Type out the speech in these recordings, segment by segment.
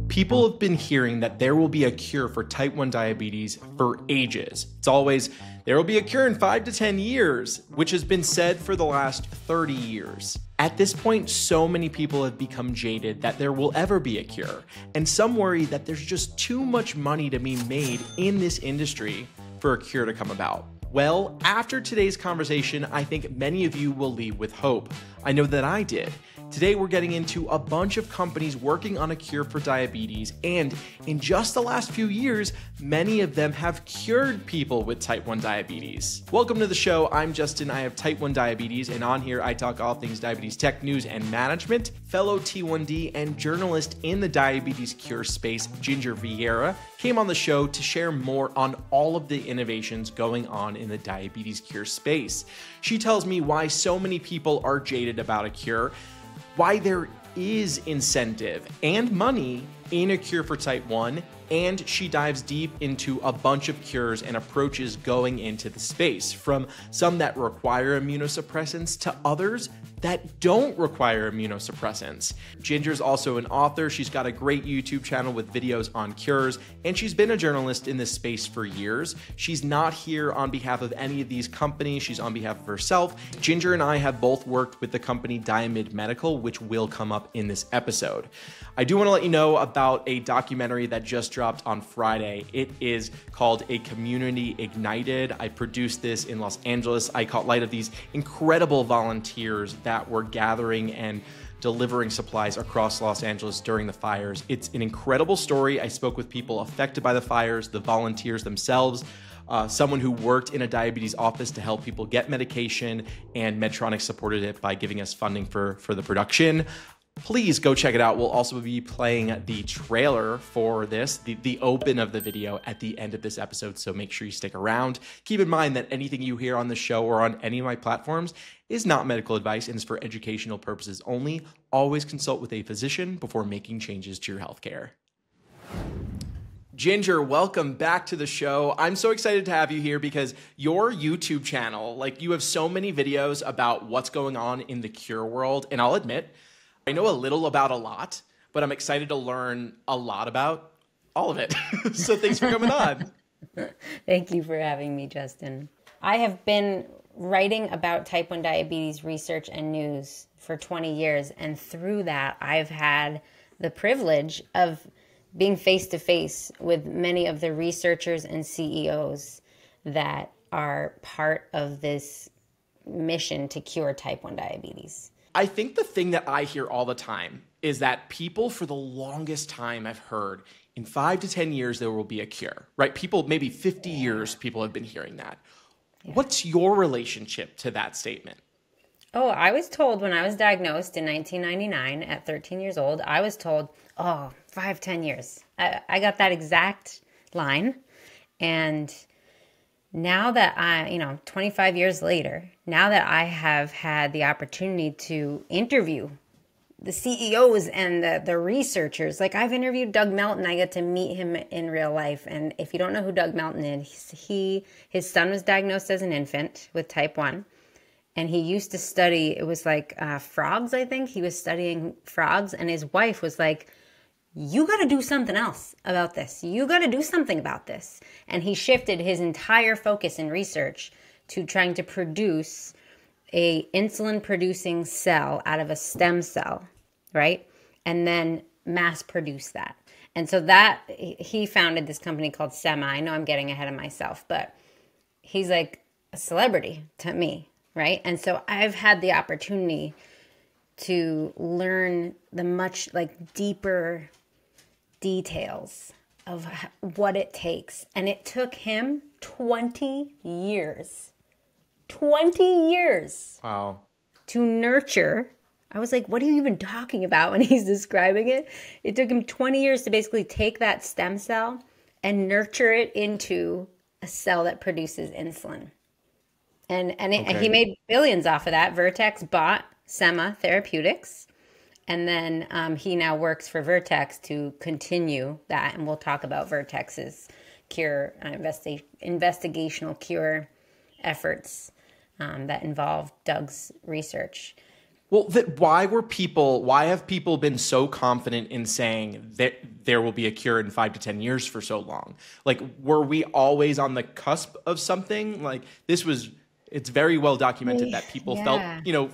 People have been hearing that there will be a cure for type 1 diabetes for ages. It's always, there will be a cure in 5 to 10 years, which has been said for the last 30 years. At this point, so many people have become jaded that there will ever be a cure, and some worry that there's just too much money to be made in this industry for a cure to come about. Well, after today's conversation, I think many of you will leave with hope. I know that I did. Today, we're getting into a bunch of companies working on a cure for diabetes, and in just the last few years, many of them have cured people with type 1 diabetes. Welcome to the show. I'm Justin. I have type 1 diabetes, and on here, I talk all things diabetes tech, news, and management. Fellow T1D and journalist in the diabetes cure space, Ginger Vieira, came on the show to share more on all of the innovations going on in the diabetes cure space. She tells me why so many people are jaded about a cure, why there is incentive and money in a cure for type 1, and she dives deep into a bunch of cures and approaches going into the space, from some that require immunosuppressants to others that don't require immunosuppressants. Ginger's also an author. She's got a great YouTube channel with videos on cures, and she's been a journalist in this space for years. She's not here on behalf of any of these companies. She's on behalf of herself. Ginger and I have both worked with the company Diamyd Medical, which will come up in this episode. I do want to let you know about a documentary that just dropped on Friday. It is called A Community Ignited. I produced this in Los Angeles. I caught light of these incredible volunteers that were gathering and delivering supplies across Los Angeles during the fires. It's an incredible story. I spoke with people affected by the fires, the volunteers themselves, someone who worked in a diabetes office to help people get medication, and Medtronic supported it by giving us funding for the production. Please go check it out. We'll also be playing the trailer for this, the open of the video at the end of this episode, so make sure you stick around. Keep in mind that anything you hear on the show or on any of my platforms is not medical advice and is for educational purposes only. Always consult with a physician before making changes to your healthcare. Ginger, welcome back to the show. I'm so excited to have you here because your YouTube channel, you have so many videos about what's going on in the cure world, and I'll admit, I know a little about a lot, but I'm excited to learn a lot about all of it. So thanks for coming on. Thank you for having me, Justin. I have been writing about type 1 diabetes research and news for 20 years. And through that, I've had the privilege of being face-to-face with many of the researchers and CEOs that are part of this mission to cure type 1 diabetes. I think the thing that I hear all the time is that people, for the longest time, have heard in 5 to 10 years there will be a cure, right? People, maybe 50 years, people have been hearing that. Yeah. What's your relationship to that statement? Oh, I was told when I was diagnosed in 1999 at 13 years old, I was told, 5, 10 years. I got that exact line. And now that 25 years later, now that I have had the opportunity to interview the CEOs and the researchers, I've interviewed Doug Melton. I get to meet him in real life. And if you don't know who Doug Melton is, his son was diagnosed as an infant with type 1. And he used to study, it was frogs, I think. He was studying frogs, and his wife was like, you got to do something else about this. You got to do something about this. And he shifted his entire focus in research to trying to produce a insulin-producing cell out of a stem cell, right? And then mass produce that. And so he founded this company called Sema. I know I'm getting ahead of myself, but he's like a celebrity to me, right? And so I've had the opportunity to learn the much deeper details of what it takes. And it took him 20 years. 20 years. Wow. To nurture. I was like, what are you even talking about when he's describing it? It took him 20 years to basically take that stem cell and nurture it into a cell that produces insulin. And he made billions off of that. Vertex bought Sema Therapeutics. And then he now works for Vertex to continue that. And we'll talk about Vertex's cure, investigational cure efforts that involve Doug's research. Well, why have people been so confident in saying that there will be a cure in 5 to 10 years for so long? Like, were we always on the cusp of something? Like, it's very well documented that people felt,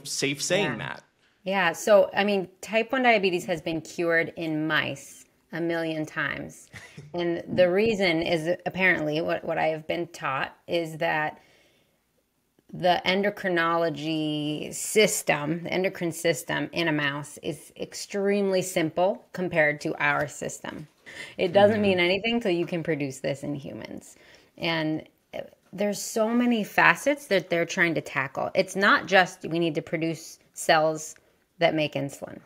safe saying that. Yeah. So, I mean, type 1 diabetes has been cured in mice a million times. And the reason is apparently what I have been taught is that the endocrinology system, the endocrine system in a mouse is extremely simple compared to our system. It doesn't mean anything till you can produce this in humans. And there's so many facets that they're trying to tackle. It's not just we need to produce cells that make insulin.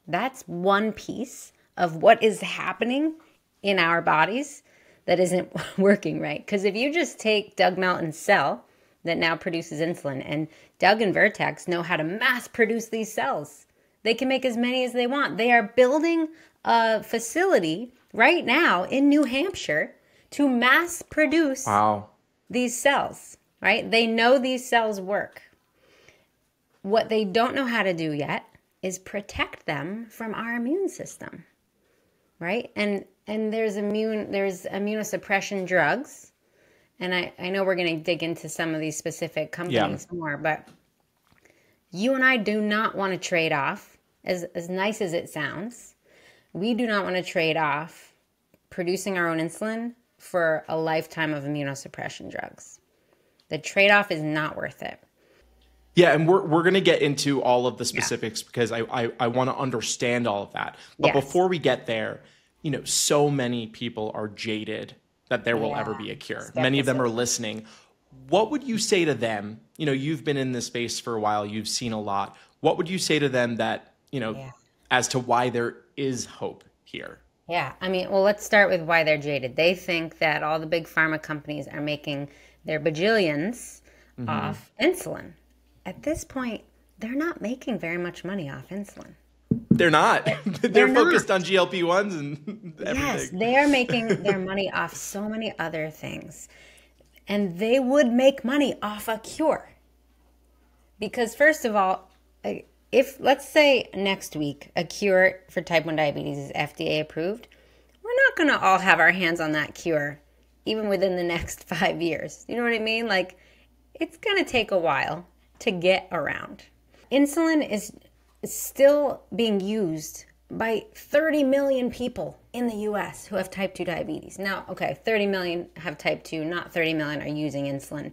That's one piece of what is happening in our bodies that isn't working right. Because if you just take Doug Melton's cell that now produces insulin, and Doug and Vertex know how to mass produce these cells. They can make as many as they want. They are building a facility right now in New Hampshire to mass produce these cells, right? They know these cells work. What they don't know how to do yet is protect them from our immune system, right? And there's immunosuppression drugs. And I know we're going to dig into some of these specific companies more, but you and I do not want to trade off, as nice as it sounds, we do not want to trade off producing our own insulin for a lifetime of immunosuppression drugs. The trade-off is not worth it. Yeah, and we're going to get into all of the specifics because I want to understand all of that. But before we get there, so many people are jaded that there will ever be a cure. Many of them are listening. What would you say to them? You've been in this space for a while. You've seen a lot. What would you say to them that, as to why there is hope here? Yeah. I mean, well, let's start with why they're jaded. They think that all the big pharma companies are making their bajillions off insulin. At this point, they're not making very much money off insulin. They're not. They're focused on GLP-1s and everything. Yes, they are making their money off so many other things. And they would make money off a cure. Because first of all, if let's say next week a cure for type 1 diabetes is FDA approved, we're not going to all have our hands on that cure even within the next 5 years. You know what I mean? Like, it's going to take a while to get around. Insulin is still being used by 30 million people in the US who have type 2 diabetes. Now, okay, 30 million have type 2, not 30 million are using insulin.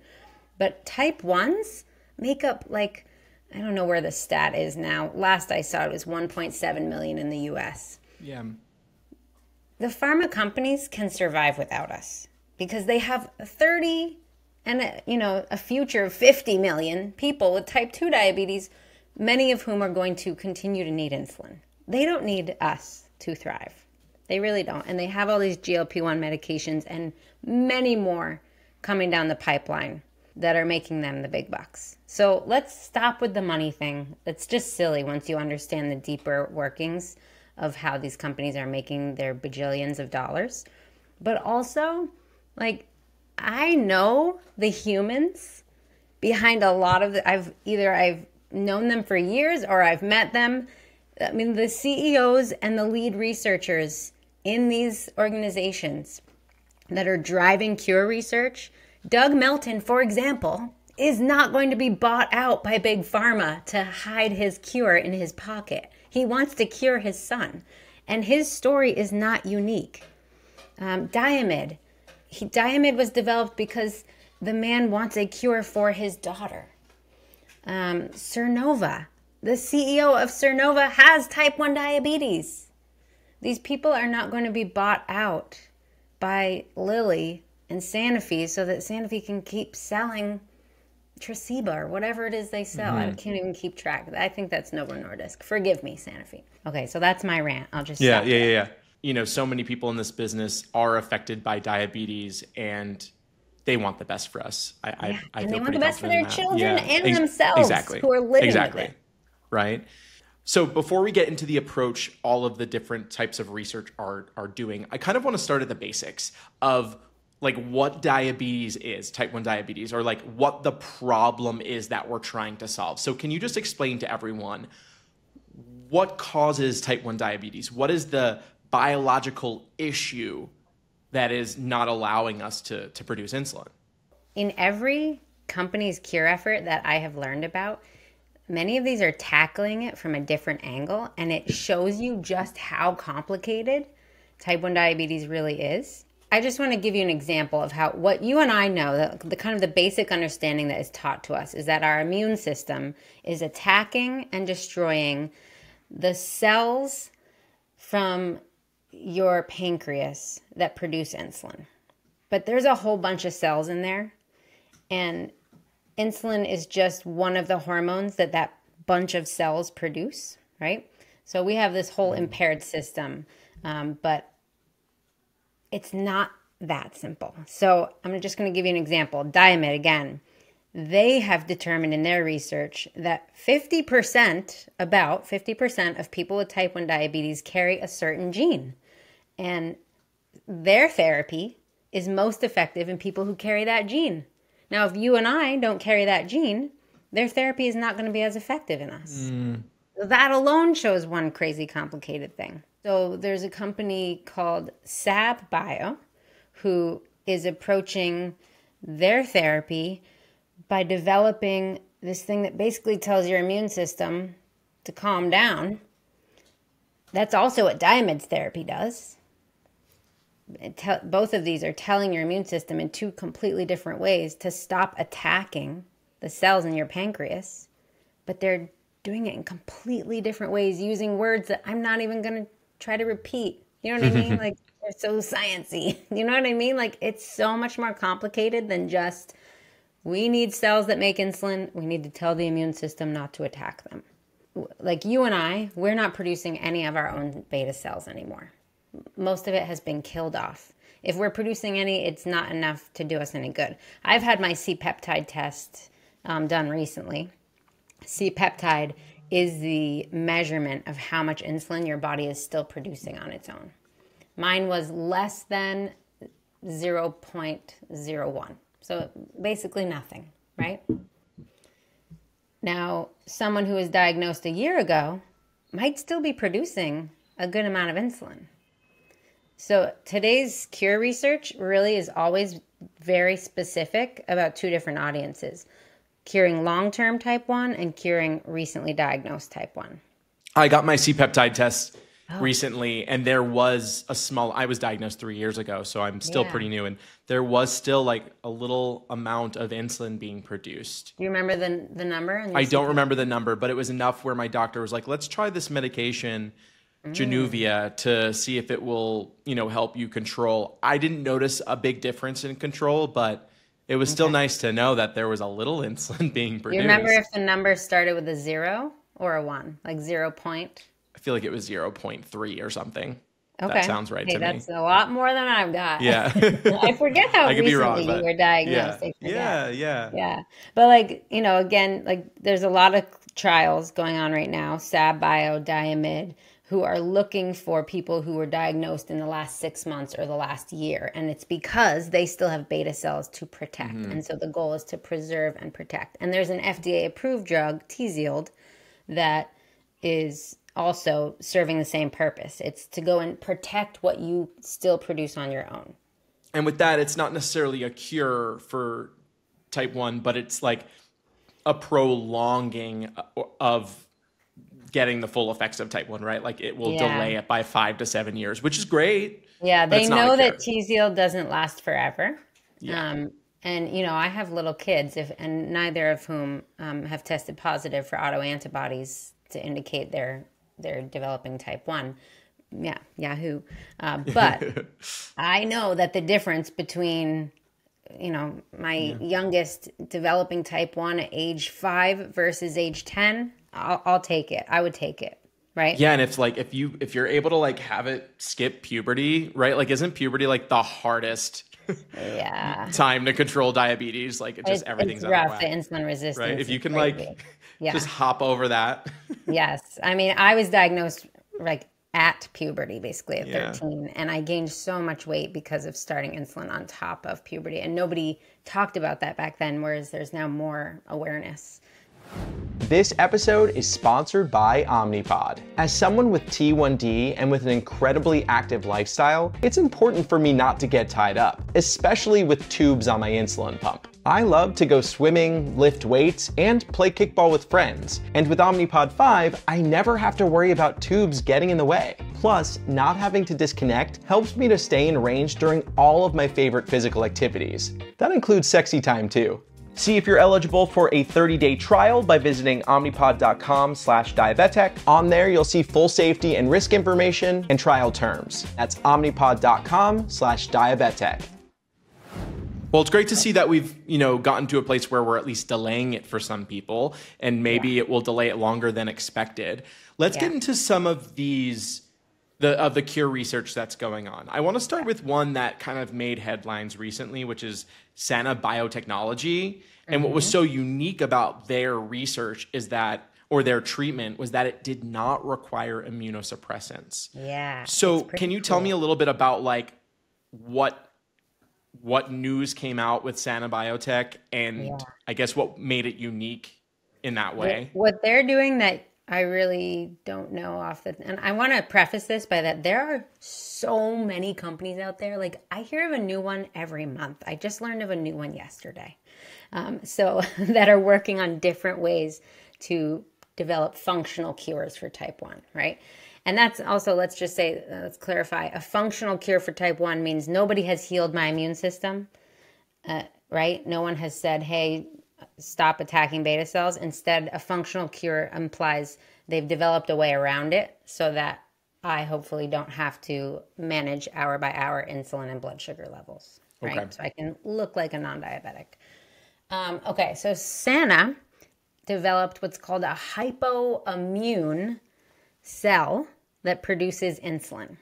But type 1s make up I don't know where the stat is now. Last I saw it was 1.7 million in the US. Yeah. The pharma companies can survive without us because they have 30 and a future of 50 million people with type 2 diabetes, many of whom are going to continue to need insulin. They don't need us to thrive. They really don't. And they have all these GLP-1 medications and many more coming down the pipeline that are making them the big bucks. So let's stop with the money thing. It's just silly once you understand the deeper workings of how these companies are making their bajillions of dollars. But also, I know the humans behind a lot of I've known them for years or I've met them. I mean, the CEOs and the lead researchers in these organizations that are driving cure research, Doug Melton, for example, is not going to be bought out by Big Pharma to hide his cure in his pocket. He wants to cure his son. And his story is not unique. Diamyd was developed because the man wants a cure for his daughter. Sernova, the CEO of Sernova has type 1 diabetes. These people are not going to be bought out by Lilly and Sanofi so that Sanofi can keep selling Tresiba or whatever it is they sell. I can't even keep track. I think that's Novo Nordisk. Forgive me, Sanofi. Okay, so that's my rant. I'll just stop there. So many people in this business are affected by diabetes and they want the best for us. I and feel they want the best for their children and themselves who are living with it. Right. So before we get into the approach all of the different types of research are doing, I kind of want to start at the basics of what diabetes is, type 1 diabetes, or what the problem is that we're trying to solve. So can you just explain to everyone what causes type 1 diabetes? What is the biological issue that is not allowing us to produce insulin? In every company's cure effort that I have learned about, many of these are tackling it from a different angle, and it shows you just how complicated type 1 diabetes really is. I just want to give you an example of how what you and I know, the kind of the basic understanding that is taught to us is that our immune system is attacking and destroying the cells from your pancreas that produce insulin. But there's a whole bunch of cells in there, and insulin is just one of the hormones that bunch of cells produce, right? So we have this whole impaired system, but it's not that simple. So I'm just going to give you an example. Diamyd, again, they have determined in their research that about 50% of people with type 1 diabetes carry a certain gene. And their therapy is most effective in people who carry that gene. Now, if you and I don't carry that gene, their therapy is not going to be as effective in us. That alone shows one crazy complicated thing. So there's a company called Sab Bio who is approaching their therapy by developing this thing that basically tells your immune system to calm down. That's also what Diamyd's therapy does. Both of these are telling your immune system in two completely different ways to stop attacking the cells in your pancreas, but they're doing it in completely different ways using words that I'm not even going to try to repeat. You know what I mean? Like, they're so sciencey. You know what I mean? Like, it's so much more complicated than just, we need cells that make insulin. We need to tell the immune system not to attack them. Like you and I, we're not producing any of our own beta cells anymore. Most of it has been killed off. If we're producing any, it's not enough to do us any good. I've had my C-peptide test done recently. C-peptide is the measurement of how much insulin your body is still producing on its own. Mine was less than 0.01. So basically nothing, right? Now, someone who was diagnosed a year ago might still be producing a good amount of insulin. So today's cure research really is always very specific about two different audiences: curing long-term type 1 and curing recently diagnosed type 1. I got my C-peptide test recently, and there was I was diagnosed 3 years ago, so I'm still pretty new, and there was still like a little amount of insulin being produced. Do you remember the number? I don't remember the number, but it was enough where my doctor was like, let's try this medication, Januvia, to see if it will, help you control. I didn't notice a big difference in control, but it was still nice to know that there was a little insulin being produced. Do you remember if the number started with a 0 or a 1? Like 0 point? I feel like it was 0.3 or something. Okay. That sounds right to me. That's a lot more than I've got. Yeah. I forget how I could be wrong, recently you were diagnosed. Yeah. But again, there's a lot of trials going on right now, Sab Bio, Diamyd, who are looking for people who were diagnosed in the last 6 months or the last year. And it's because they still have beta cells to protect. And so the goal is to preserve and protect. And there's an FDA-approved drug, Tzield, that is also serving the same purpose. It's to go and protect what you still produce on your own. And with that, it's not necessarily a cure for type 1, but it's like a prolonging of getting the full effects of type 1, right? Like it will delay it by 5 to 7 years, which is great. Yeah, they know that Tzield doesn't last forever. Yeah. And, I have little kids, and neither of whom have tested positive for autoantibodies to indicate they're developing type 1. Yeah, Yahoo. But I know that the difference between, my youngest developing type 1 at age 5 versus age 10, I'll take it. I would take it. Right. Yeah. And if you're able to like have it skip puberty, right? Like, isn't puberty like the hardest time to control diabetes? Like everything's rough. The insulin resistance. Right. If you can just hop over that. Yes. I mean, I was diagnosed like at puberty, basically at 13, and I gained so much weight because of starting insulin on top of puberty. And nobody talked about that back then, whereas there's now more awareness. This episode is sponsored by Omnipod. As someone with T1D and with an incredibly active lifestyle, it's important for me not to get tied up, especially with tubes on my insulin pump. I love to go swimming, lift weights, and play kickball with friends. And with Omnipod 5, I never have to worry about tubes getting in the way. Plus, not having to disconnect helps me to stay in range during all of my favorite physical activities. That includes sexy time too. See if you're eligible for a 30-day trial by visiting omnipod.com/diabetic. On there, you'll see full safety and risk information and trial terms. That's omnipod.com/diabetic. Well, it's great to see that we've, gotten to a place where we're at least delaying it for some people, and maybe it will delay it longer than expected. Let's get into some of these of the cure research that's going on. I want to start with one that kind of made headlines recently, which is Sab Biotechnology. And what was so unique about their research is that, or their treatment, was that it did not require immunosuppressants. Yeah. So can you tell me a little bit about what news came out with Sab Biotech and I guess what made it unique in that way? What they're doing that I really don't know and I want to preface this by that there are so many companies out there. Like, I hear of a new one every month. I just learned of a new one yesterday. So that are working on different ways to develop functional cures for type 1, right? And that's also, let's clarify, a functional cure for type 1 means nobody has healed my immune system, right? No one has said, hey, stop attacking beta cells. Instead, a functional cure implies they've developed a way around it so that I hopefully don't have to manage hour by hour insulin and blood sugar levels, right? Okay. So I can look like a non-diabetic. So Sana developed what's called a hypoimmune cell that produces insulin.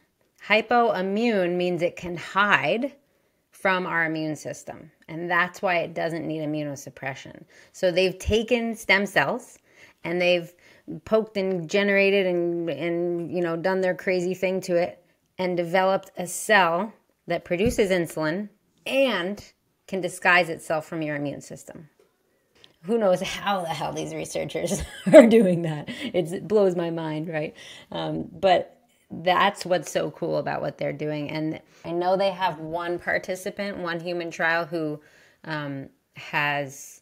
Hypoimmune means it can hide from our immune system. And that's why it doesn't need immunosuppression. So they've taken stem cells and they've poked and generated and done their crazy thing to it and developed a cell that produces insulin and can disguise itself from your immune system. Who knows how the hell these researchers are doing that? It blows my mind, right? But that's what's so cool about what they're doing. And I know they have one participant, one human trial who has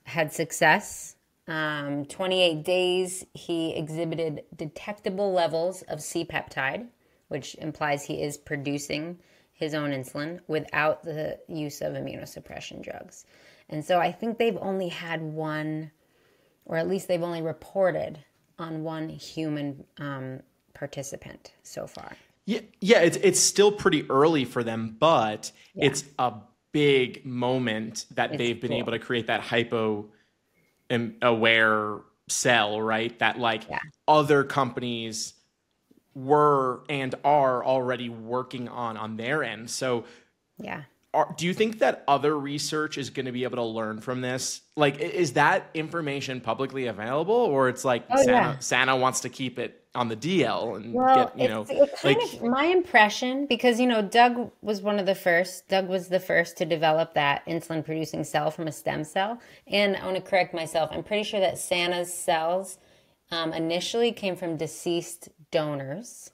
had success. 28 days, he exhibited detectable levels of C-peptide, which implies he is producing his own insulin without the use of immunosuppression drugs. And so I think they've only had one, or at least they've only reported on one human participant so far. Yeah, it's still pretty early for them, but it's a big moment that they've been able to create that hypo-aware cell, right? That other companies were and are already working on their end. So do you think that other research is going to be able to learn from this? Like, is that information publicly available, or it's Sana wants to keep it on the DL and my impression, because Doug was the first to develop that insulin producing cell from a stem cell. And I want to correct myself, I'm pretty sure that Sana's cells initially came from deceased donors,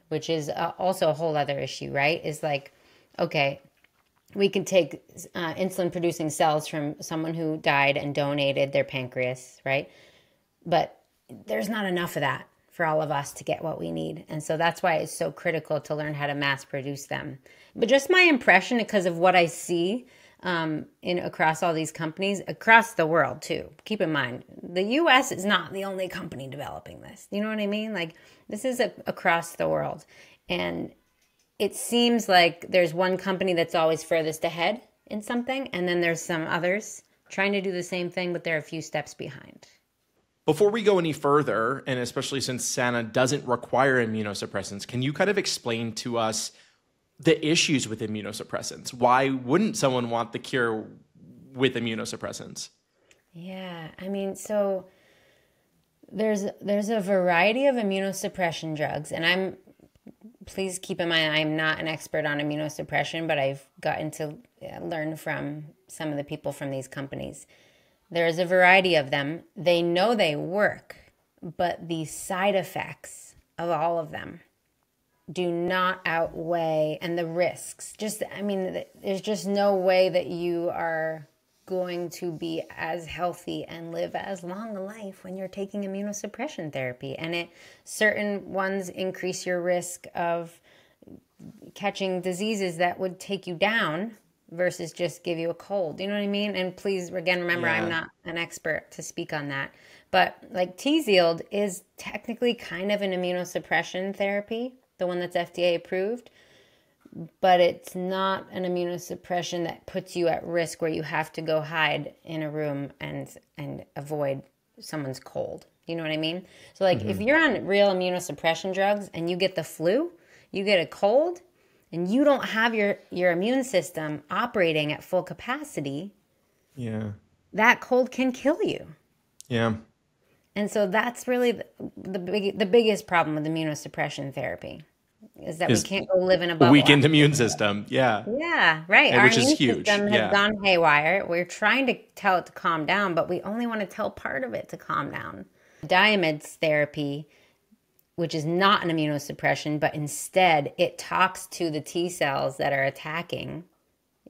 which is also a whole other issue, right? Is we can take insulin producing cells from someone who died and donated their pancreas, right? But there's not enough of that for all of us to get what we need. And so that's why it's so critical to learn how to mass produce them. But just my impression, because of what I see across all these companies, across the world too. Keep in mind, the US is not the only company developing this. You know what I mean? Like, this is across the world. And it seems like there's one company that's always furthest ahead in something, and then there's some others trying to do the same thing, but they're a few steps behind. Before we go any further, and especially since Sana doesn't require immunosuppressants, can you kind of explain to us the issues with immunosuppressants? Why wouldn't someone want the cure with immunosuppressants? Yeah, I mean, so there's a variety of immunosuppression drugs, and please keep in mind, I'm not an expert on immunosuppression, but I've gotten to learn from some of the people from these companies. There's a variety of them. They know they work, but the side effects of all of them do not outweigh, and the risks. There's just no way that you are going to be as healthy and live as long a life when you're taking immunosuppression therapy. And certain ones increase your risk of catching diseases that would take you down versus just give you a cold. You know what I mean? And please, again, remember, I'm not an expert to speak on that. But like Tzield is technically kind of an immunosuppression therapy, the one that's FDA approved, but it's not an immunosuppression that puts you at risk where you have to go hide in a room and avoid someone's cold. You know what I mean? So like if you're on real immunosuppression drugs and you get the flu, you get a cold, and you don't have your immune system operating at full capacity, that cold can kill you. Yeah. And so that's really the biggest problem with immunosuppression therapy is that we can't go live in a bubble. Weakened immune system. Yeah. Yeah, right. And our which is immune huge. system has gone haywire. We're trying to tell it to calm down, but we only want to tell part of it to calm down. Diamides therapy, which is not an immunosuppression, but instead it talks to the T cells that are attacking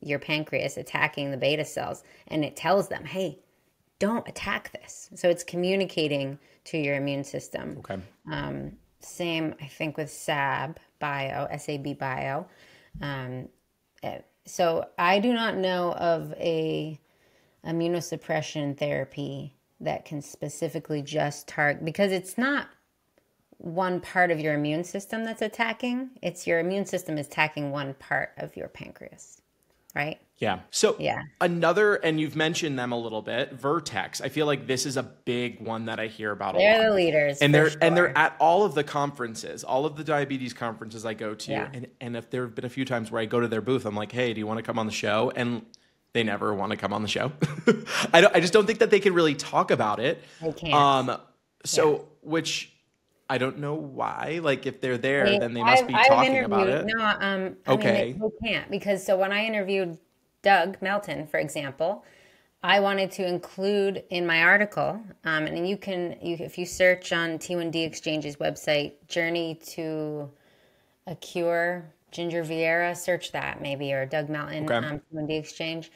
your pancreas, attacking the beta cells, and it tells them, hey, don't attack this. So it's communicating to your immune system. Okay. Same, I think, with Sab Bio, Sab Bio. So I do not know of a immunosuppression therapy that can specifically just target, because it's not one part of your immune system that's attacking. It's your immune system is attacking one part of your pancreas, right? Yeah. So another, and you've mentioned them a little bit, Vertex. I feel like this is a big one that I hear about a lot. They're the leaders, and they're at all of the conferences, all of the diabetes conferences I go to. Yeah. And if there have been a few times where I go to their booth, I'm like, hey, do you want to come on the show? And they never want to come on the show. I just don't think that they can really talk about it. They can't. Which I don't know why. Like if they're there, then they must be talking about it. No, okay. They can't, because so when I interviewed Doug Melton, for example, I wanted to include in my article, and if you search on T1D Exchange's website, Journey to a Cure, Ginger Vieira, search that maybe, or Doug Melton, T1D Exchange.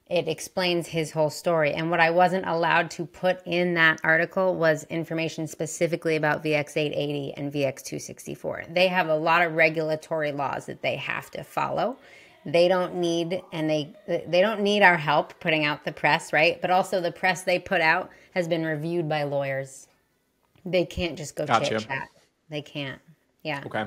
It explains his whole story. And what I wasn't allowed to put in that article was information specifically about VX880 and VX264. They have a lot of regulatory laws that they have to follow. They don't need, and they don't need our help putting out the press, right? But also the press they put out has been reviewed by lawyers. They can't just go chit chat. They can't. Yeah. Okay.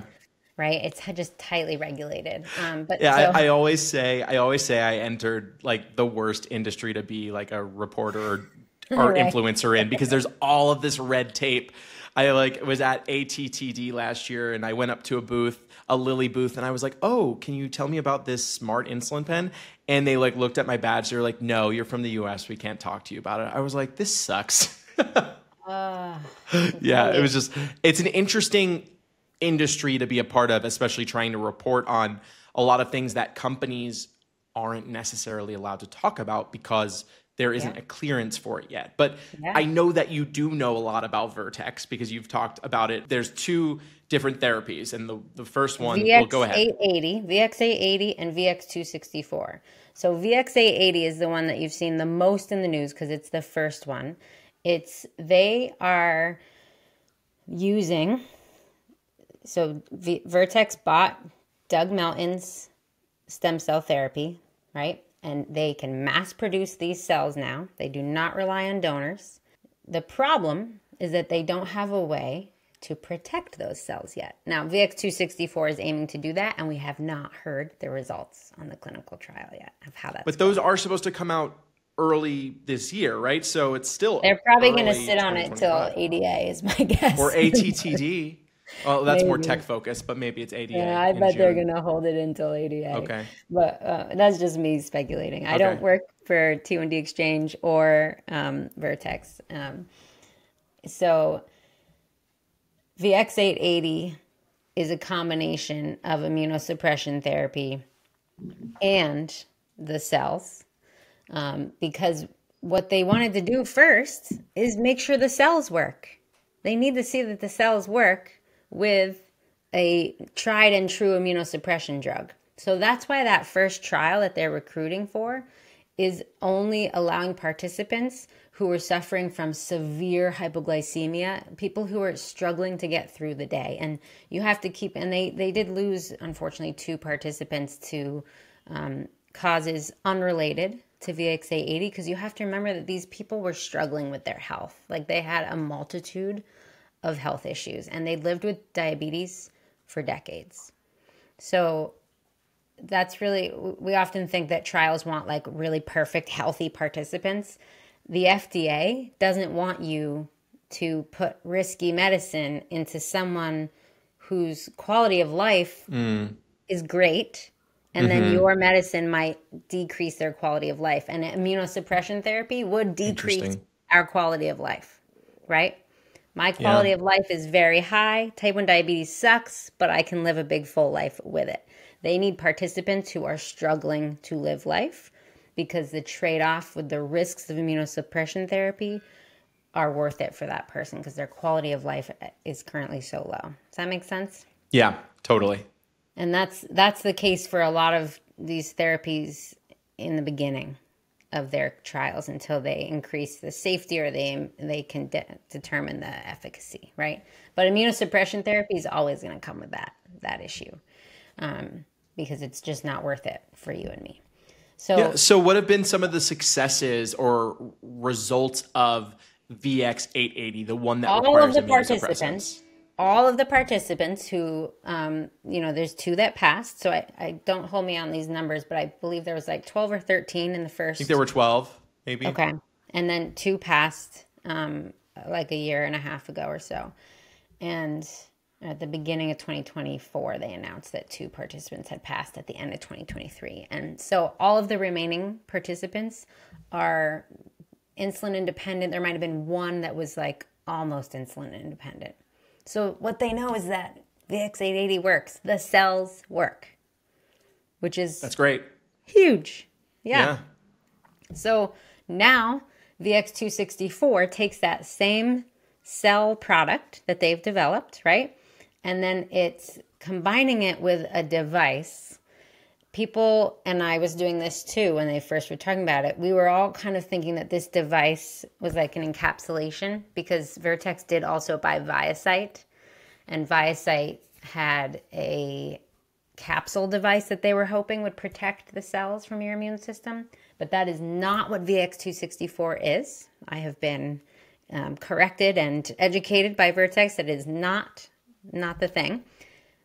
Right. It's just tightly regulated. But yeah, I always say I entered like the worst industry to be like a reporter or influencer in, because there's all of this red tape. I was at ATTD last year, and I went up to a Lilly booth, and I was like, "Oh, can you tell me about this smart insulin pen?" And they looked at my badge. They were like, "No, you're from the US. We can't talk to you about it." I was like, "This sucks." It was just, it's an interesting industry to be a part of, especially trying to report on a lot of things that companies aren't necessarily allowed to talk about because there isn't a clearance for it yet. But I know that you do know a lot about Vertex because you've talked about it. There's two different therapies, and the first one, go ahead. VX880 and VX264. So VX880 is the one that you've seen the most in the news because it's the first one. They are using... So Vertex bought Doug Melton's stem cell therapy, right? And they can mass produce these cells now. They do not rely on donors. The problem is that they don't have a way to protect those cells yet. Now, VX264 is aiming to do that, and we have not heard the results on the clinical trial yet of how that's But those are supposed to come out early this year, right? So it's still They're probably going to sit on it till ADA is my guess. Or ATTD. Well, that's more tech focused, but maybe it's ADA. Yeah, I bet they're going to hold it until ADA. Okay. But that's just me speculating. I don't work for T1D Exchange or Vertex. So VX880 is a combination of immunosuppression therapy and the cells, because what they wanted to do first is make sure the cells work. They need to see that the cells work with a tried and true immunosuppression drug. So that's why that first trial that they're recruiting for is only allowing participants who are suffering from severe hypoglycemia, people who are struggling to get through the day. And you have to keep, and they did lose, unfortunately, 2 participants to causes unrelated to VX-880, because you have to remember that these people were struggling with their health. Like, they had a multitude of health issues, and they lived with diabetes for decades. So that's really, we often think that trials want like really perfect, healthy participants. The FDA doesn't want you to put risky medicine into someone whose quality of life is great, and then your medicine might decrease their quality of life. And immunosuppression therapy would decrease our quality of life, right? My quality of life is very high. Type 1 diabetes sucks, but I can live a big, full life with it. They need participants who are struggling to live life, because the trade-off with the risks of immunosuppression therapy are worth it for that person, because their quality of life is currently so low. Does that make sense? Yeah, totally. And that's the case for a lot of these therapies in the beginning of their trials, until they increase the safety or they can determine the efficacy, right? But immunosuppression therapy is always going to come with that issue, because it's just not worth it for you and me. So what have been some of the successes or results of VX-880, the one that requires immunosuppressants? All of the participants who, there's 2 that passed. So I don't hold me on these numbers, but I believe there was like 12 or 13 in the first. I think there were 12, maybe. Okay. And then 2 passed like a year and a half ago or so. And at the beginning of 2024, they announced that 2 participants had passed at the end of 2023. And so all of the remaining participants are insulin independent. There might have been 1 that was like almost insulin independent. So what they know is that VX-880 works. The cells work, that's great. Huge. Yeah. So now VX-264 takes that same cell product that they've developed, right? And then it's combining it with a device. People, and I was doing this too when they first were talking about it, we were all kind of thinking that this device was like an encapsulation, because Vertex did also buy ViaCyte, and ViaCyte had a capsule device that they were hoping would protect the cells from your immune system. But that is not what VX-264 is. I have been corrected and educated by Vertex that it is not the thing.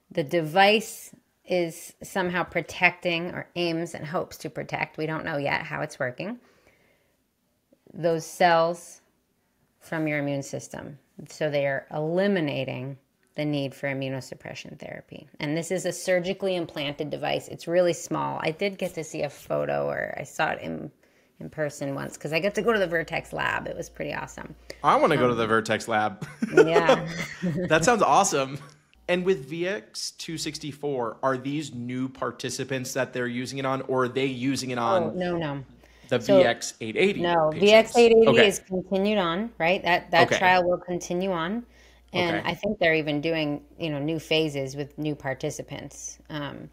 The device is somehow protecting, or aims and hopes to protect, we don't know yet how it's working, those cells from your immune system. So they are eliminating the need for immunosuppression therapy. And this is a surgically implanted device. It's really small. I did get to see a photo, or I saw it in person once, because I got to go to the Vertex lab. It was pretty awesome. I want to go to the Vertex lab. Yeah. That sounds awesome. And with VX-264, are these new participants that they're using it on, or are they using it on no. the VX-880? No, patients? VX-880 is continued on, right? That trial will continue on. And Okay. I think they're even doing, new phases with new participants.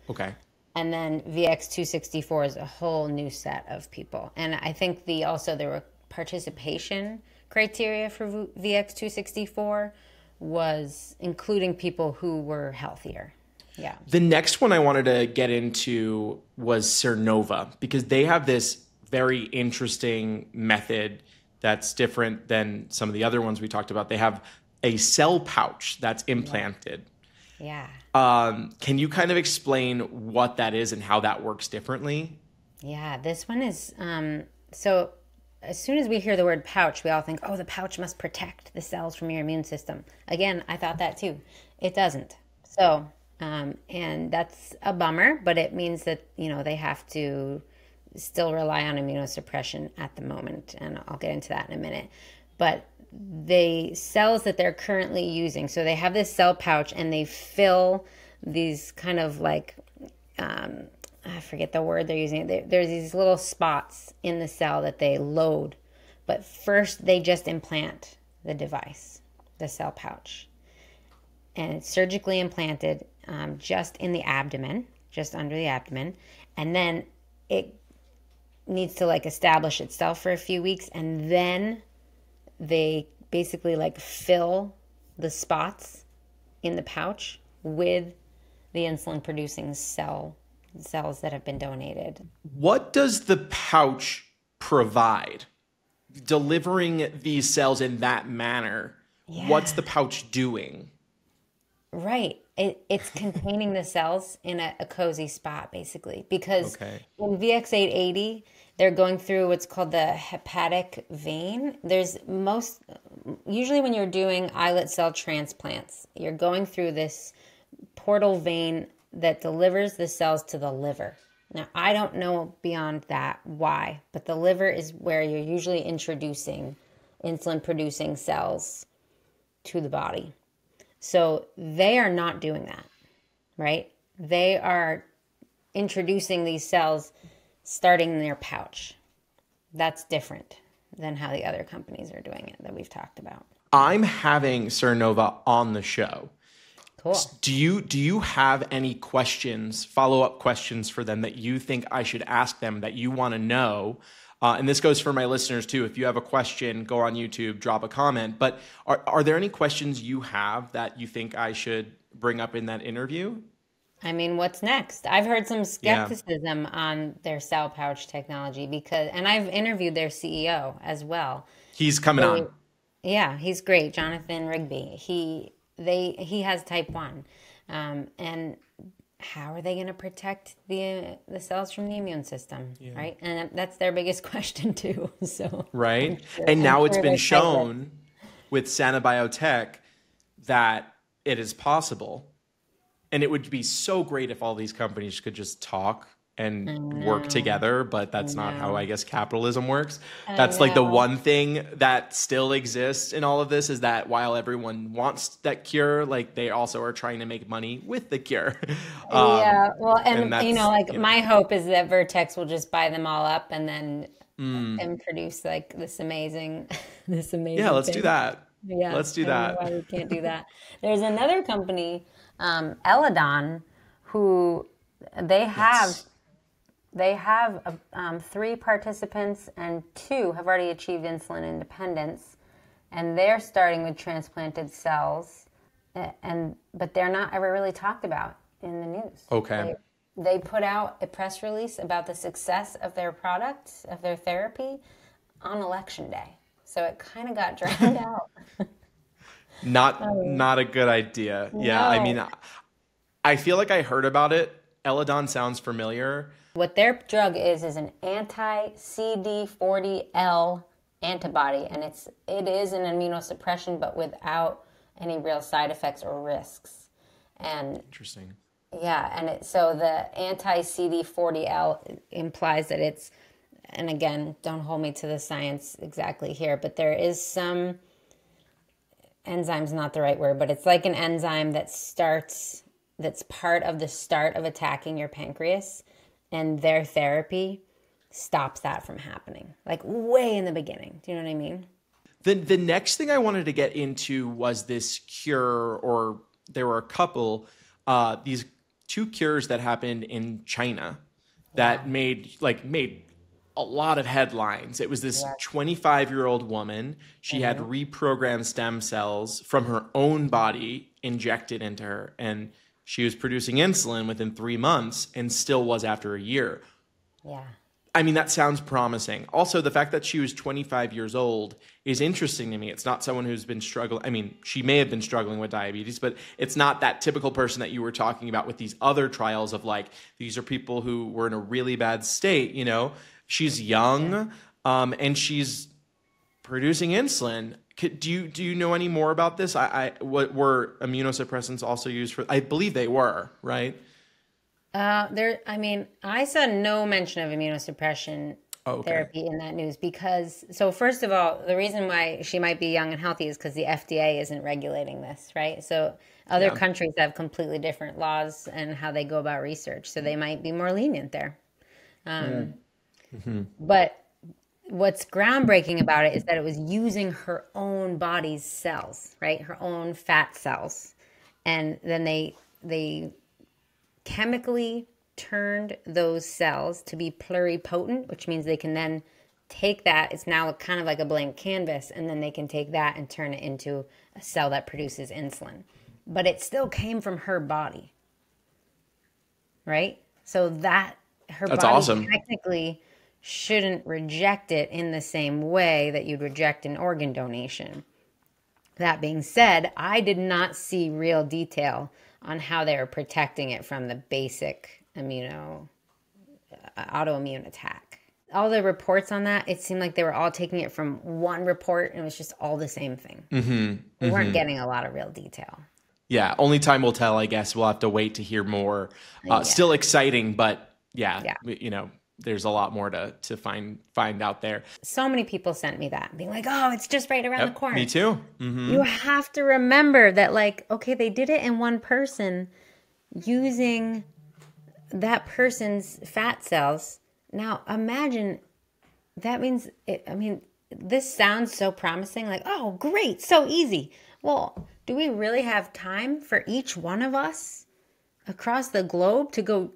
Okay. And then VX-264 is a whole new set of people. And I think there were participation criteria for VX-264 was including people who were healthier. Yeah. The next one I wanted to get into was Sernova, because they have this very interesting method that's different than some of the other ones we talked about. They have a cell pouch that's implanted. Yeah. Can you kind of explain what that is and how that works differently? Yeah, this one is, so as soon as we hear the word pouch, we all think, oh, the pouch must protect the cells from your immune system. Again, I thought that too. It doesn't. So, and that's a bummer, but it means that, they have to still rely on immunosuppression at the moment. And I'll get into that in a minute. But the cells that they're currently using, so they have this cell pouch and they fill these kind of like, I forget the word they're using. There's these little spots in the cell that they load But first, they just implant the device, the cell pouch. And it's surgically implanted just in the abdomen, just under the abdomen. And then it needs to like establish itself for a few weeks. And then they basically like fill the spots in the pouch with the insulin producing cells that have been donated. What does the pouch provide? Delivering these cells in that manner, what's the pouch doing? Right. It's containing the cells in a cozy spot, basically. Because in VX880, they're going through what's called the hepatic vein. Usually when you're doing islet cell transplants, you're going through this portal vein that delivers the cells to the liver. Now, I don't know beyond that why, but the liver is where you're usually introducing insulin-producing cells to the body. So they are not doing that, right? They are introducing these cells starting in their pouch. That's different than how the other companies are doing it that we've talked about. I'm having Sernova on the show. Cool. Do you have any questions, follow-up questions for them that you think I should ask them that you want to know? And this goes for my listeners too. If you have a question, go on YouTube, drop a comment. But are there any questions you have that you think I should bring up in that interview? I mean, what's next? I've heard some skepticism on their cell pouch technology and I've interviewed their CEO as well. He's coming on. Yeah, he's great, Jonathan Rigby. He has type 1. And how are they going to protect the cells from the immune system, right? And that's their biggest question too. So right. And now it's been shown with Sab Biotech that it is possible. And it would be so great if all these companies could just talk and work together, but that's not how I guess capitalism works. That's like the one thing that still exists in all of this is that while everyone wants that cure, like they also are trying to make money with the cure. My hope is that Vertex will just buy them all up and then and produce like this amazing Yeah, let's do that. Yeah, let's do that. Why we can't do that? There's another company, Eledon, who they have 3 participants and 2 have already achieved insulin independence, and they're starting with transplanted cells, but they're not ever really talked about in the news. Okay. They put out a press release about the success of their product, of their therapy, on election day. So it kind of got drowned out. Not a good idea. Yeah, No. I mean, I feel like I heard about it. Eledon sounds familiar. What their drug is an anti-CD40L antibody, and it is an immunosuppression, but without any real side effects or risks. And interesting. Yeah, and so the anti-CD40L implies that it's, and again, don't hold me to the science exactly here, but there is some enzyme's not the right word, but it's like an enzyme that's part of the start of attacking your pancreas. And their therapy stops that from happening, like way in the beginning. Do you know what I mean? The next thing I wanted to get into was this cure, or there were a couple, these 2 cures that happened in China that made a lot of headlines. It was this 25-year-old woman. She had reprogrammed stem cells from her own body injected into her, and she was producing insulin within 3 months and still was after a year. Yeah. I mean, that sounds promising. Also, the fact that she was 25 years old is interesting to me. It's not someone who's been struggling. I mean, she may have been struggling with diabetes, but it's not that typical person that you were talking about with these other trials of like, these are people who were in a really bad state, you know? She's young, and she's producing insulin. Do you know any more about this? What were immunosuppressants also used for? I believe they were, right? I saw no mention of immunosuppression therapy in that news because, so first of all, the reason why she might be young and healthy is because the FDA isn't regulating this, right? So other countries have completely different laws and how they go about research, so they might be more lenient there. But what's groundbreaking about it is that it was using her own body's cells, right? Her own fat cells. And then they chemically turned those cells to be pluripotent, which means they can then take that. It's now kind of like a blank canvas, and then they can take that and turn it into a cell that produces insulin. But it still came from her body, right? So that that's body awesome. Technically shouldn't reject it in the same way that you'd reject an organ donation. That being said, I did not see real detail on how they were protecting it from the basic autoimmune attack. All the reports on that, it seemed like they were all taking it from one report, and it was just all the same thing. We weren't getting a lot of real detail. Yeah, only time will tell, I guess. We'll have to wait to hear more. Still exciting, but there's a lot more to find out there. So many people sent me that, being like, oh, it's just right around the corner. Me too. You have to remember that, like, okay, they did it in one person using that person's fat cells. Now, imagine that means, this sounds so promising, like, oh, great, so easy. Well, do we really have time for each one of us across the globe to go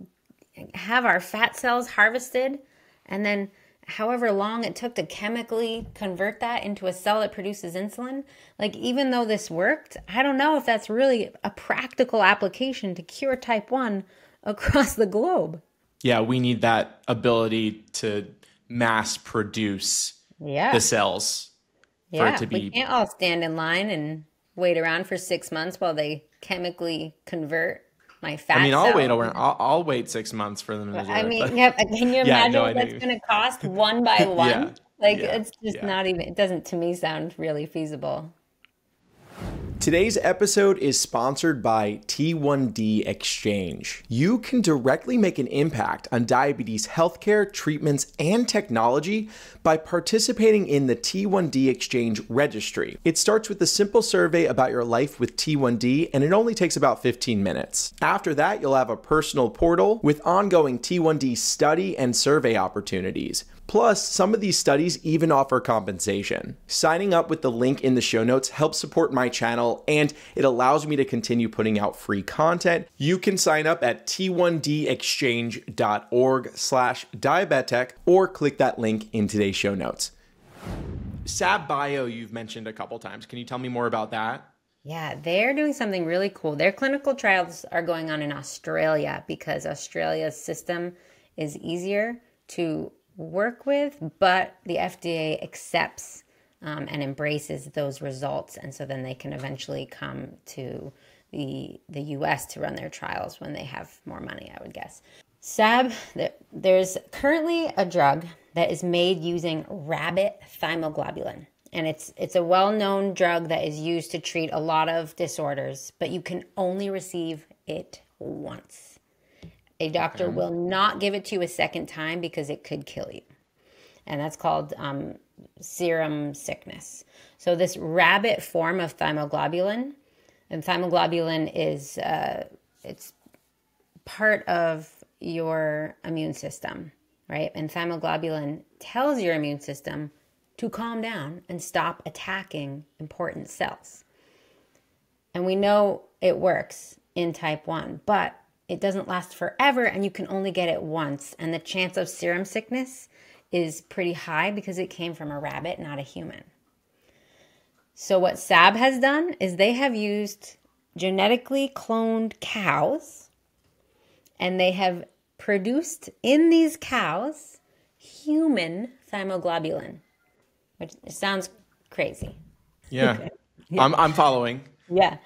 have our fat cells harvested, and then however long it took to chemically convert that into a cell that produces insulin? Like, even though this worked, I don't know if that's really a practical application to cure type 1 across the globe. Yeah, we need that ability to mass produce the cells for it to be. We can't all stand in line and wait around for 6 months while they chemically convert my fat cells. I'll wait 6 months for them to do it. Can you imagine what that's going to cost one by one? It's just not even, it doesn't to me sound really feasible. Today's episode is sponsored by T1D Exchange. You can directly make an impact on diabetes healthcare, treatments, and technology by participating in the T1D Exchange registry. It starts with a simple survey about your life with T1D, and it only takes about 15 minutes. After that, you'll have a personal portal with ongoing T1D study and survey opportunities. Plus, some of these studies even offer compensation. Signing up with the link in the show notes helps support my channel, and it allows me to continue putting out free content. You can sign up at t1dexchange.org/diabetic or click that link in today's show notes. Sab Bio, you've mentioned a couple times. Can you tell me more about that? Yeah, they're doing something really cool. Their clinical trials are going on in Australia because Australia's system is easier to work with, but the FDA accepts and embraces those results, and so then they can eventually come to the US to run their trials when they have more money, I would guess. Sab, there's currently a drug that is made using rabbit thymoglobulin, and it's a well-known drug that is used to treat a lot of disorders, but you can only receive it once. A doctor will not give it to you a second time because it could kill you. And that's called serum sickness. So this rabbit form of thymoglobulin, and thymoglobulin is it's part of your immune system, right? And thymoglobulin tells your immune system to calm down and stop attacking important cells. And we know it works in type 1, but it doesn't last forever, and you can only get it once. And the chance of serum sickness is pretty high because it came from a rabbit, not a human. So what Sab has done is they have used genetically cloned cows, and they have produced in these cows human thymoglobulin, which sounds crazy. Yeah, I'm following. Yeah.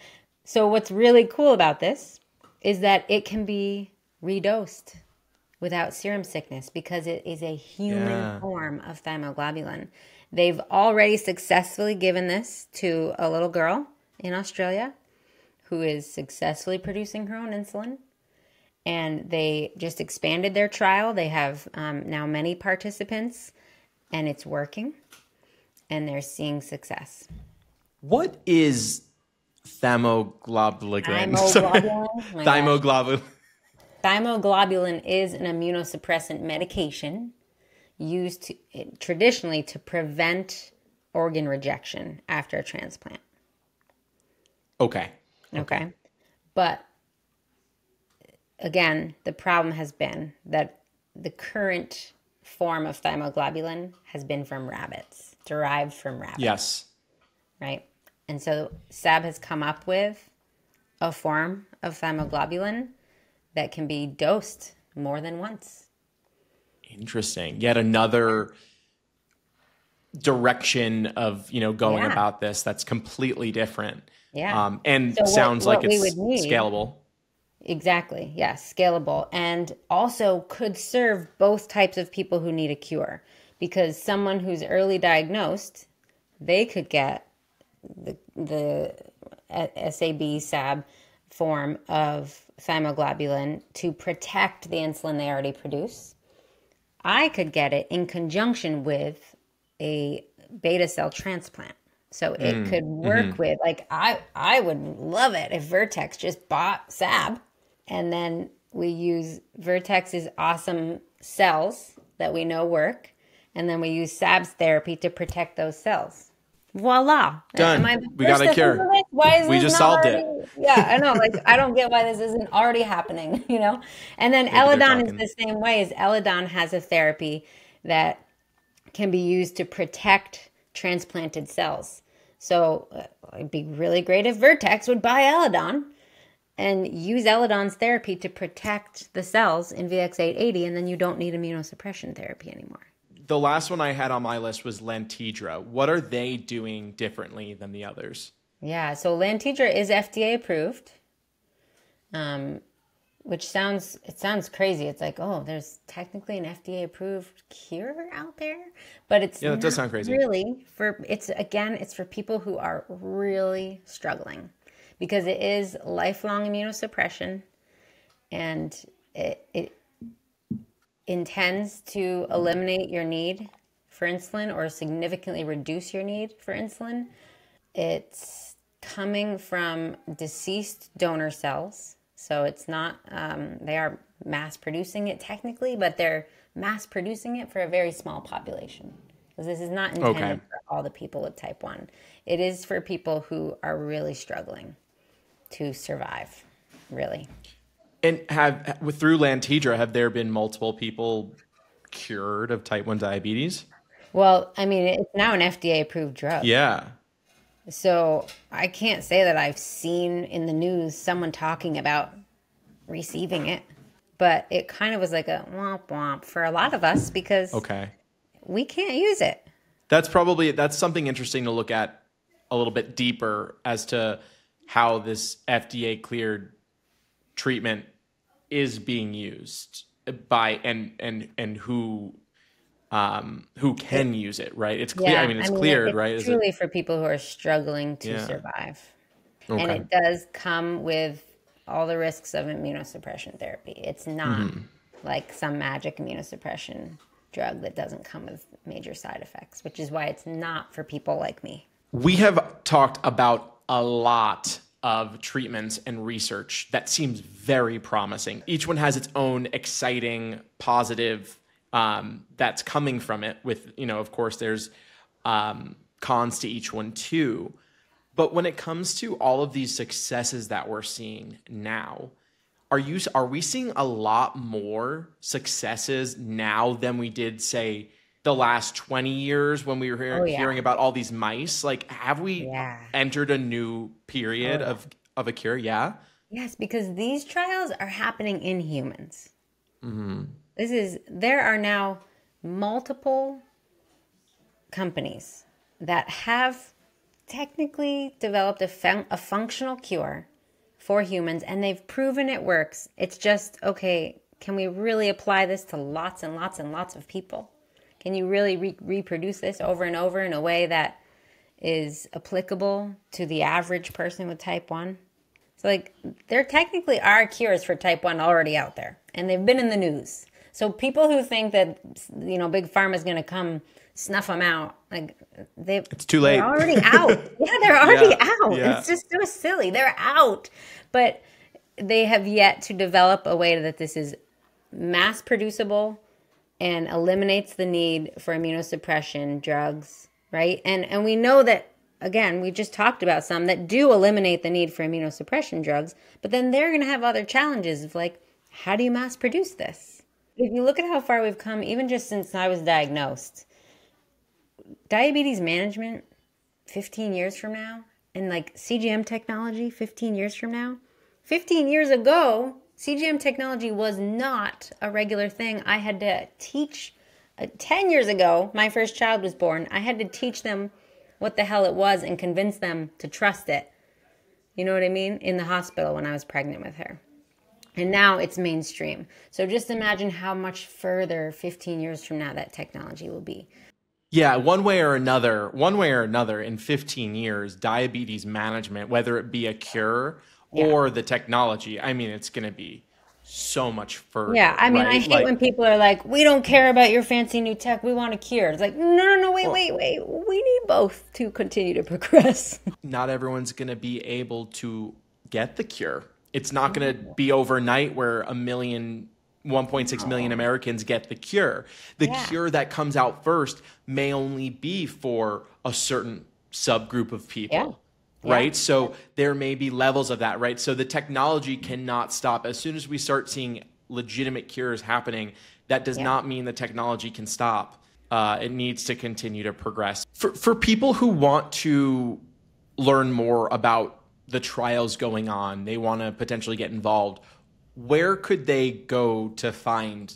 So what's really cool about this is that it can be redosed without serum sickness because it is a human form of thymoglobulin. They've already successfully given this to a little girl in Australia who is successfully producing her own insulin. And they just expanded their trial. They have now many participants, and it's working, and they're seeing success. What is thymoglobulin? Thymoglobulin is an immunosuppressant medication used traditionally to prevent organ rejection after a transplant. Okay. Okay. But again, the problem has been that the current form of thymoglobulin has been from rabbits, derived from rabbits. Yes. Right. And so Sab has come up with a form of thymoglobulin that can be dosed more than once. Interesting. Yet another direction of, going about this that's completely different. Yeah. And so sounds like it's scalable. Exactly. Yes. Scalable. And also could serve both types of people who need a cure, because someone who's early diagnosed, they could get the Sab form of thymoglobulin to protect the insulin they already produce. I could get it in conjunction with a beta cell transplant. So it could work with, like, I would love it if Vertex just bought Sab, and then we use Vertex's awesome cells that we know work, and then we use Sab's therapy to protect those cells. Voila. Done. We got a cure. Why is we this just not solved already, it. Yeah, I know. Like, I don't get why this isn't already happening, And then Eledon is the same way. As Eledon has a therapy that can be used to protect transplanted cells. So it'd be really great if Vertex would buy Eledon and use Eledon's therapy to protect the cells in VX-880, and then you don't need immunosuppression therapy anymore. The last one I had on my list was Lantidra. What are they doing differently than the others? Yeah, so Lantidra is FDA approved, which sounds crazy. It's like, oh, there's technically an FDA approved cure out there, but it's that does sound crazy. Really, it's for people who are really struggling, because it is lifelong immunosuppression, and it intends to eliminate your need for insulin or significantly reduce your need for insulin. It's coming from deceased donor cells. So it's not, they are mass producing it technically, but they're mass producing it for a very small population. Because this is not intended for all the people with type 1. It is for people who are really struggling to survive, really. And through Lantidra, have there been multiple people cured of type 1 diabetes? Well, I mean, it's now an FDA-approved drug. Yeah. So I can't say that I've seen in the news someone talking about receiving it. But it kind of was like a womp womp for a lot of us, because we can't use it. That's something interesting to look at a little bit deeper as to how this FDA-cleared treatment is being used by and who can use it, right? It's clear. Yeah, it's cleared, right? It's truly for people who are struggling to survive. Okay. And it does come with all the risks of immunosuppression therapy. It's not like some magic immunosuppression drug that doesn't come with major side effects, which is why it's not for people like me. We have talked about a lot of treatments and research that seems very promising. Each one has its own exciting, positive that's coming from it. With, of course, there's cons to each one too. But when it comes to all of these successes that we're seeing now, are we seeing a lot more successes now than we did, say, the last 20 years when we were hearing about all these mice? Like, have we entered a new period of a cure? Yeah. Yes, because these trials are happening in humans. There are now multiple companies that have technically developed a functional cure for humans, and they've proven it works. It's just, okay, can we really apply this to lots and lots and lots of people? Can you really reproduce this over and over in a way that is applicable to the average person with type 1? So, like, there technically are cures for type 1 already out there, and they've been in the news. So people who think that, Big Pharma is going to come snuff them out, like, it's too late. They're already out. Yeah, they're already out. Yeah. It's just so silly. They're out. But they have yet to develop a way that this is mass producible, and eliminates the need for immunosuppression drugs, right? And we know that, again, we just talked about some that do eliminate the need for immunosuppression drugs, but then they're going to have other challenges of like, how do you mass produce this? If you look at how far we've come, even just since I was diagnosed, diabetes management 15 years from now, and like CGM technology 15 years from now, 15 years ago, CGM technology was not a regular thing. I had to teach, 10 years ago, my first child was born. I had to teach them what the hell it was and convince them to trust it. You know what I mean? In the hospital when I was pregnant with her. And now it's mainstream. So just imagine how much further 15 years from now that technology will be. Yeah, one way or another, in 15 years, diabetes management, whether it be a cure or the technology, I mean, it's going to be so much further. Yeah, I mean, right? I hate when people are like, we don't care about your fancy new tech, we want a cure. It's like, no, wait. We need both to continue to progress. Not everyone's going to be able to get the cure. It's not going to be overnight where 1.6 million Americans get the cure. The cure that comes out first may only be for a certain subgroup of people. Right? So there may be levels of that, right? So the technology cannot stop. As soon as we start seeing legitimate cures happening, that does not mean the technology can stop. It needs to continue to progress. For people who want to learn more about the trials going on, they want to potentially get involved, where could they go to find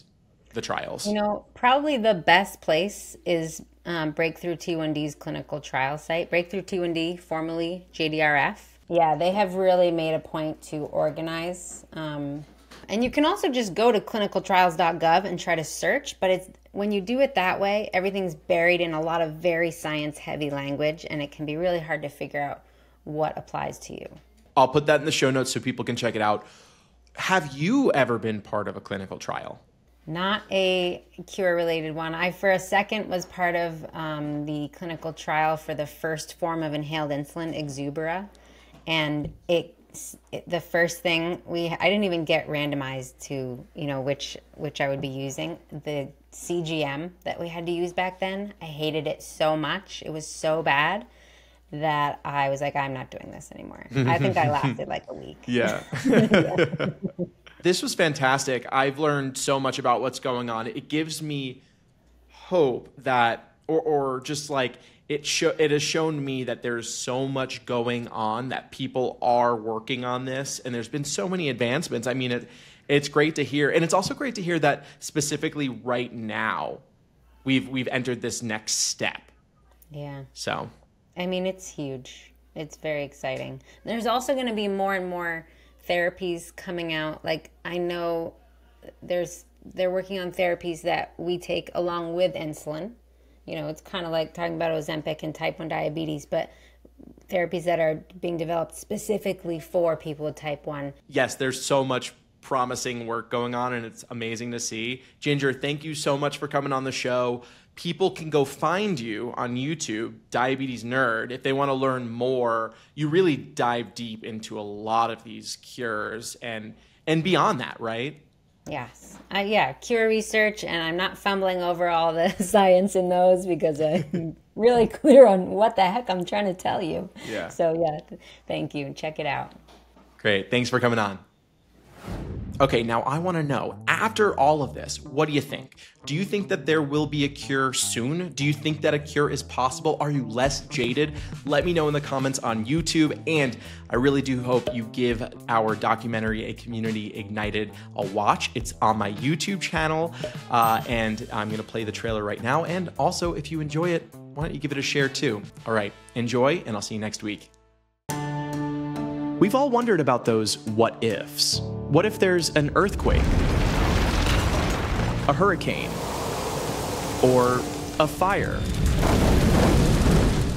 the trials? You know, probably the best place is Breakthrough T1D's clinical trial site. Breakthrough T1D, formerly JDRF. Yeah, they have really made a point to organize. And you can also just go to clinicaltrials.gov and try to search, but when you do it that way, everything's buried in a lot of very science-heavy language, and it can be really hard to figure out what applies to you. I'll put that in the show notes so people can check it out. Have you ever been part of a clinical trial? Not a cure-related one. I, for a second, was part of the clinical trial for the first form of inhaled insulin, Exubera. And the first thing I didn't even get randomized to, which I would be using. The CGM that we had to use back then, I hated it so much. It was so bad that I was like, I'm not doing this anymore. I think I lasted like a week. Yeah. This was fantastic. I've learned so much about what's going on. It gives me hope that, or just like, it has shown me that there's so much going on, that people are working on this, and there's been so many advancements. I mean, it's great to hear. And it's also great to hear that specifically right now, we've entered this next step. Yeah. So, I mean, it's huge. It's very exciting. There's also going to be more and more therapies coming out. Like, I know they're working on therapies that we take along with insulin. It's kind of like talking about Ozempic and type 1 diabetes, but therapies that are being developed specifically for people with type 1. Yes, there's so much promising work going on, and it's amazing to see. Ginger, thank you so much for coming on the show. People can go find you on YouTube, Diabetes Nerd, if they want to learn more. You really dive deep into a lot of these cures and beyond that, right? Yes. Cure research, and I'm not fumbling over all the science in those because I'm really clear on what the heck I'm trying to tell you. Yeah. So, thank you. Check it out. Great. Thanks for coming on. Okay, now I want to know, after all of this, what do you think? Do you think that there will be a cure soon? Do you think that a cure is possible? Are you less jaded? Let me know in the comments on YouTube, and I really do hope you give our documentary, A Community Ignited, a watch. It's on my YouTube channel, and I'm going to play the trailer right now. And also, if you enjoy it, why don't you give it a share too? All right, enjoy, and I'll see you next week. We've all wondered about those what ifs. What if there's an earthquake, a hurricane, or a fire?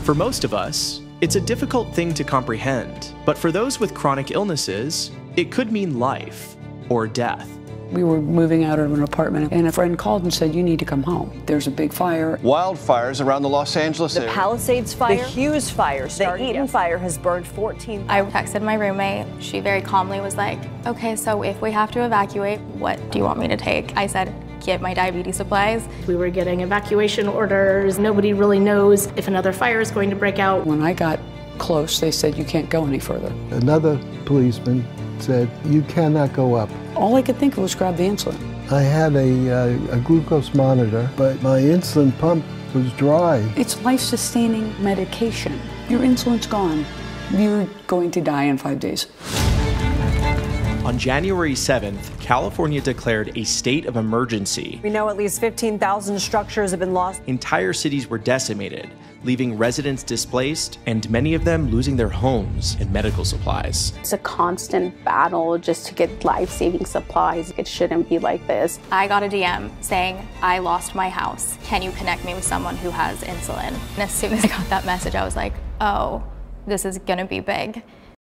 For most of us, it's a difficult thing to comprehend, but for those with chronic illnesses, it could mean life or death. We were moving out of an apartment, and a friend called and said, you need to come home. There's a big fire. Wildfires around the Los Angeles area. The Palisades fire. The Hughes fire. The Eaton fire has burned 14. I texted my roommate. She very calmly was like, okay, so if we have to evacuate, what do you want me to take? I said, get my diabetes supplies. We were getting evacuation orders. Nobody really knows if another fire is going to break out. When I got close, they said, you can't go any further. Another policeman said, you cannot go up. All I could think of was grab the insulin. I had a glucose monitor, but my insulin pump was dry. It's life-sustaining medication. Your insulin's gone. You're going to die in 5 days. On January 7th, California declared a state of emergency. We know at least 15,000 structures have been lost. Entire cities were decimated, leaving residents displaced and many of them losing their homes and medical supplies. It's a constant battle just to get life-saving supplies. It shouldn't be like this. I got a DM saying, I lost my house. Can you connect me with someone who has insulin? And as soon as I got that message, I was like, oh, this is gonna be big.